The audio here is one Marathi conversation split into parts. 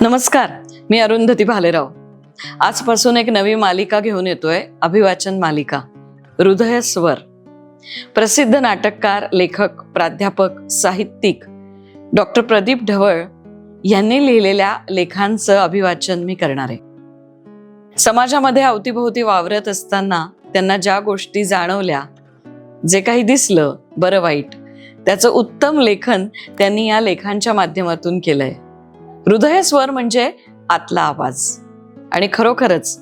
नमस्कार, मी अरुंधती भालेराव. आजपासून एक नवी मालिका घेऊन येतोय, अभिवाचन मालिका हृदय स्वर. प्रसिद्ध नाटककार, लेखक, प्राध्यापक, साहित्यिक डॉक्टर प्रदीप ढवळ यांनी लिहिलेल्या लेखांचं अभिवाचन मी करणार आहे. समाजामध्ये अवतीभोवती वावरत असताना त्यांना ज्या गोष्टी जाणवल्या, जे काही दिसलं बरं वाईट, त्याचं उत्तम लेखन त्यांनी या लेखांच्या माध्यमातून केलंय. हृदय स्वर म्हणजे आतला आवाज, आणि खरोखरच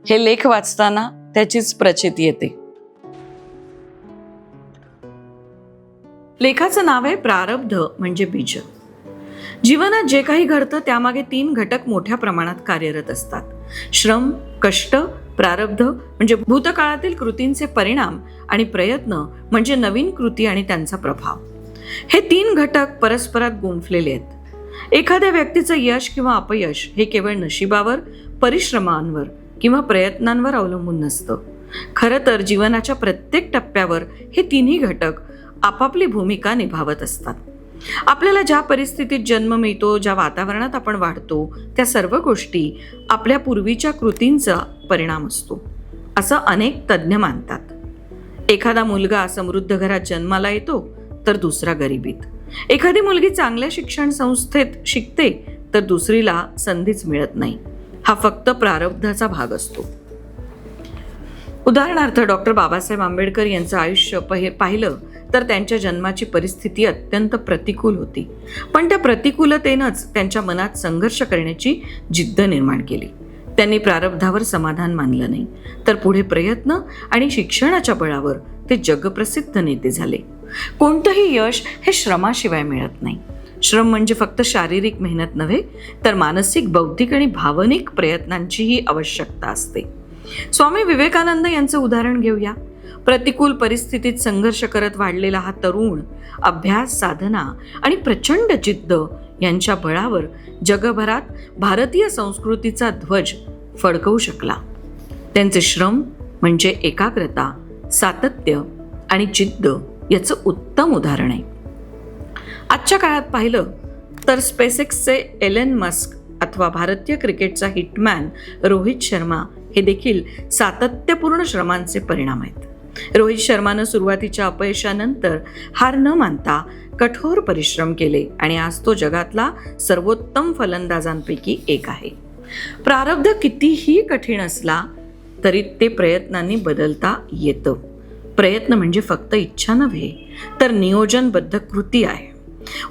हे लेख वाचताना त्याचीच प्रचिती येते. लेखाचं नाव आहे प्रारब्ध म्हणजे बीज. जीवनात जे काही घडतं त्यामागे 3 घटक मोठ्या प्रमाणात कार्यरत असतात: श्रम, कष्ट, प्रारब्ध म्हणजे भूतकाळातील कृतींचे परिणाम, आणि प्रयत्न म्हणजे नवीन कृती आणि त्यांचा प्रभाव. हे 3 घटक परस्परात गुंफलेले आहेत. एखाद्या व्यक्तीचं यश किंवा अपयश हे केवळ नशिबावर, परिश्रमांवर किंवा प्रयत्नांवर अवलंबून नसतं. खरं तर जीवनाच्या प्रत्येक टप्प्यावर हे 3ही घटक आपापली भूमिका निभावत असतात. आपल्याला ज्या परिस्थितीत जन्म मिळतो, ज्या वातावरणात आपण वाढतो, त्या सर्व गोष्टी आपल्या पूर्वीच्या कृतींचा परिणाम असतो, असं अनेक तज्ज्ञ मानतात. एखादा मुलगा समृद्ध घरात जन्माला येतो तर दुसरा गरिबीत. एखादी मुलगी चांगल्या शिक्षण संस्थेत शिकते तर दुसरीला संधीच मिळत नाही. हा फक्त प्रारब्धाचा भाग असतो. उदाहरणार्थ डॉक्टर बाबासाहेब आंबेडकर यांचं आयुष्य पाहिलं तर त्यांच्या जन्माची परिस्थिती अत्यंत प्रतिकूल होती, पण त्या प्रतिकूलतेनंच त्यांच्या मनात संघर्ष करण्याची जिद्द निर्माण केली. त्यांनी प्रारब्धावर समाधान मानलं नाही, तर पुढे प्रयत्न आणि शिक्षणाच्या बळावर ते जगप्रसिद्ध नेते झाले. कोणतंही यश हे श्रमाशिवाय मिळत नाही. श्रम म्हणजे फक्त शारीरिक मेहनत नव्हे, तर मानसिक, बौद्धिक आणि भावनिक प्रयत्नांचीही आवश्यकता असते. स्वामी विवेकानंद यांचं उदाहरण घेऊया. प्रतिकूल परिस्थितीत संघर्ष करत वाढलेला हा तरुण अभ्यास, साधना आणि प्रचंड जिद्द यांच्या बळावर जगभरात भारतीय संस्कृतीचा ध्वज फडकवू शकला. त्यांचे श्रम म्हणजे एकाग्रता, सातत्य आणि जिद्द याचं उत्तम उदाहरण आहे. आजच्या काळात पाहिलं तर स्पेसएक्सचे एलन मस्क अथवा भारतीय क्रिकेटचा हिटमॅन रोहित शर्मा हे देखील सातत्यपूर्ण श्रमांचे परिणाम आहेत. रोहित शर्मानं सुरुवातीच्या अपयशानंतर हार न मानता कठोर परिश्रम केले आणि आज तो जगातला सर्वोत्तम फलंदाजांपैकी एक आहे. प्रारब्ध कितीही कठीण असला तरी ते प्रयत्नांनी बदलता येतं. प्रयत्न म्हणजे फक्त इच्छा नव्हे, तर नियोजनबद्ध कृती आहे.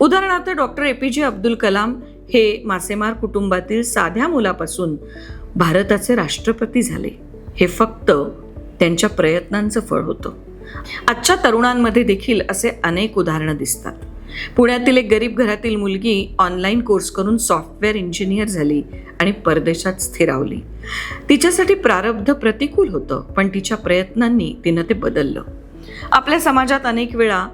उदाहरणार्थ डॉक्टर APJ अब्दुल कलाम हे मासेमार कुटुंबातील साध्या मुलापासून भारताचे राष्ट्रपती झाले. हे फक्त त्यांच्या प्रयत्नांचं फळ होतं. आजच्या तरुणांमध्ये देखील असे अनेक उदाहरणं दिसतात. पुण्यातील एक गरीब घरातील मुलगी ऑनलाईन कोर्स करून सॉफ्टवेअर इंजिनियर झाली आणि परदेशात स्थिरावली. तिच्यासाठी प्रारब्ध प्रतिकूल होतं, पण तिच्या प्रयत्नांनी तिनं ते बदललं. आपल्या समाजात अनेक वेळा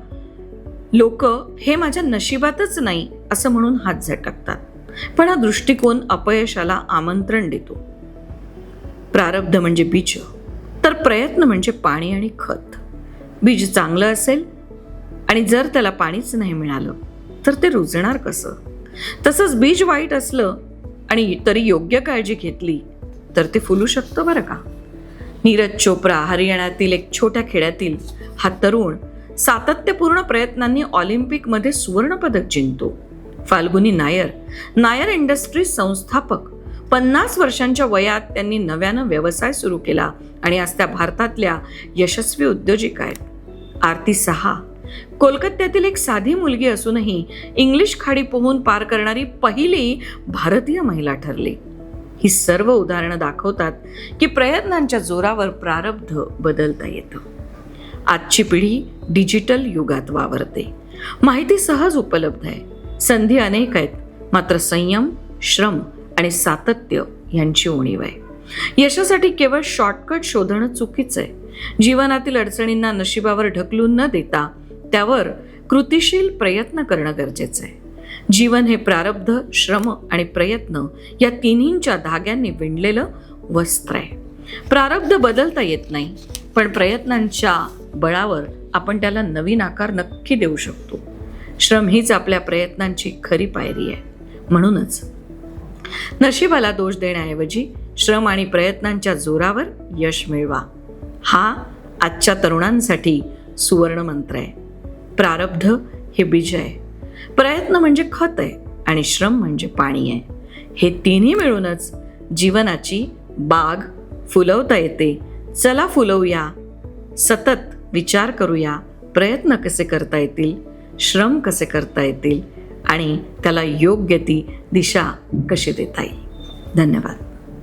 लोक हे माझ्या नशिबातच नाही असं म्हणून हात झटकतात, पण हा दृष्टिकोन अपयशाला आमंत्रण देतो. प्रारब्ध म्हणजे बीज, तर प्रयत्न म्हणजे पाणी आणि खत. बीज चांगलं असेल आणि जर त्याला पाणीच नाही मिळालं तर ते रुजणार कसं? तसंच बीज वाईट असलं आणि तरी योग्य काळजी घेतली तर ते फुलू शकतं बरं का. नीरज चोप्रा हरियाणातील एक छोट्या खेड्यातील हा तरुण सातत्यपूर्ण प्रयत्नांनी ऑलिम्पिकमध्ये सुवर्णपदक जिंकतो. फाल्गुनी नायर इंडस्ट्रीज संस्थापक. 50 वर्षांच्या वयात त्यांनी नव्यानं व्यवसाय सुरू केला आणि आज त्या भारतातल्या यशस्वी उद्योजिका आहेत. आरती साहा कोलकात्यातील एक साधी मुलगी असूनही इंग्लिश खाडी पोहून पार करणारी पहिली भारतीय महिला ठरली. ही सर्व उदाहरणं दाखवतात की प्रयत्नांच्या जोरावर प्रारब्ध बदलता येतं. आजची पिढी डिजिटल युगात वावरते. माहिती सहज उपलब्ध आहे, संधी अनेक आहेत, मात्र संयम, श्रम आणि सातत्य यांची उणीव आहे. यशासाठी केवळ शॉर्टकट शोधणं चुकीचं आहे. जीवनातील अडचणींना नशिबावर ढकलून न देता त्यावर कृतिशील प्रयत्न करणं गरजेचं आहे. जीवन हे प्रारब्ध, श्रम आणि प्रयत्न या तिन्हींच्या धाग्यांनी विणलेलं वस्त्र आहे. प्रारब्ध बदलता येत नाही, पण प्रयत्नांच्या बळावर आपण त्याला नवीन आकार नक्की देऊ शकतो. श्रम हीच आपल्या प्रयत्नांची खरी पायरी आहे. म्हणूनच नशिबाला दोष देण्याऐवजी श्रम आणि प्रयत्नांच्या जोरावर यश मिळवा. हा आजच्या तरुणांसाठी सुवर्ण मंत्र आहे. प्रारब्ध हे बीज आहे, प्रयत्न म्हणजे खत आहे आणि श्रम म्हणजे पाणी आहे. हे तिन्ही मिळूनच जीवनाची बाग फुलवता येते. चला फुलवूया, सतत विचार करूया, प्रयत्न कसे करता येतील, श्रम कसे करता येतील आणि त्याला योग्य ती दिशा कशी देता येईल. धन्यवाद.